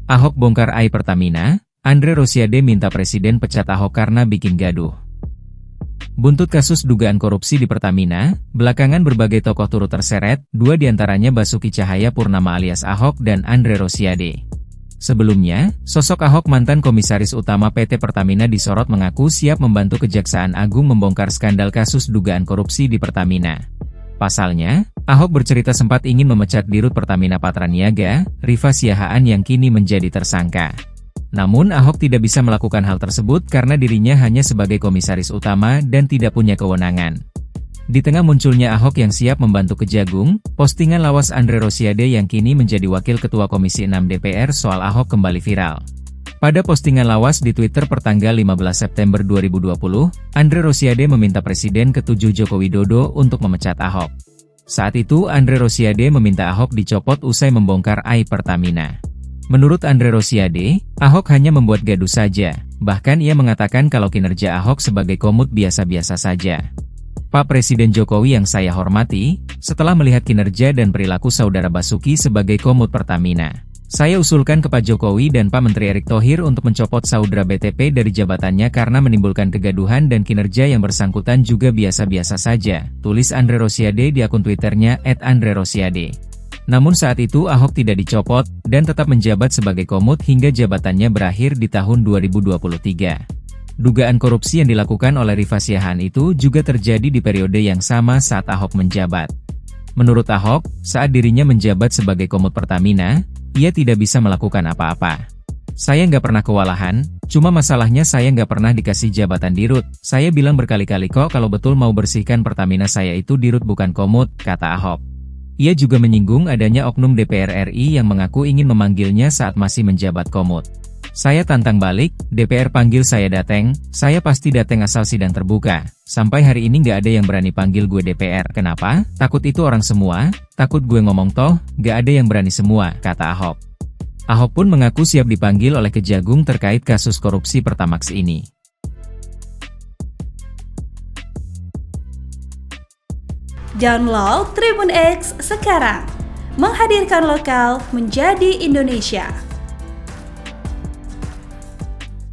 Ahok bongkar aib Pertamina, Andre Rosiade minta Presiden pecat Ahok karena bikin gaduh. Buntut kasus dugaan korupsi di Pertamina, belakangan berbagai tokoh turut terseret, dua diantaranya Basuki Cahayapurnama alias Ahok dan Andre Rosiade. Sebelumnya, sosok Ahok mantan komisaris utama PT Pertamina disorot mengaku siap membantu Kejaksaan Agung membongkar skandal kasus dugaan korupsi di Pertamina. Pasalnya, Ahok bercerita sempat ingin memecat Dirut Pertamina Patraniaga, Rifa Siahaan yang kini menjadi tersangka. Namun Ahok tidak bisa melakukan hal tersebut karena dirinya hanya sebagai komisaris utama dan tidak punya kewenangan. Di tengah munculnya Ahok yang siap membantu Kejagung, postingan lawas Andre Rosiade yang kini menjadi Wakil Ketua Komisi 6 DPR soal Ahok kembali viral. Pada postingan lawas di Twitter pertanggal 15 September 2020, Andre Rosiade meminta Presiden ke-7 Joko Widodo untuk memecat Ahok. Saat itu Andre Rosiade meminta Ahok dicopot usai membongkar aib Pertamina. Menurut Andre Rosiade, Ahok hanya membuat gaduh saja, bahkan ia mengatakan kalau kinerja Ahok sebagai komut biasa-biasa saja. Pak Presiden Jokowi yang saya hormati, setelah melihat kinerja dan perilaku Saudara Basuki sebagai komut Pertamina, saya usulkan ke Pak Jokowi dan Pak Menteri Erick Thohir untuk mencopot Saudara BTP dari jabatannya karena menimbulkan kegaduhan dan kinerja yang bersangkutan juga biasa-biasa saja, tulis Andre Rosiade di akun Twitternya @andrerosiade. Namun saat itu Ahok tidak dicopot, dan tetap menjabat sebagai komut hingga jabatannya berakhir di tahun 2023. Dugaan korupsi yang dilakukan oleh Rifa Siahaan itu juga terjadi di periode yang sama saat Ahok menjabat. Menurut Ahok, saat dirinya menjabat sebagai komut Pertamina, ia tidak bisa melakukan apa-apa. Saya nggak pernah kewalahan, cuma masalahnya saya nggak pernah dikasih jabatan dirut. Saya bilang berkali-kali kok kalau betul mau bersihkan Pertamina saya itu dirut bukan komut, kata Ahok. Ia juga menyinggung adanya oknum DPR RI yang mengaku ingin memanggilnya saat masih menjabat komut. Saya tantang balik, DPR panggil saya dateng, saya pasti dateng asal sidang terbuka. Sampai hari ini nggak ada yang berani panggil gue DPR. Kenapa? Takut itu orang semua, takut gue ngomong toh, nggak ada yang berani semua, kata Ahok. Ahok pun mengaku siap dipanggil oleh Kejagung terkait kasus korupsi Pertamax ini. Download Tribun X sekarang, menghadirkan lokal menjadi Indonesia.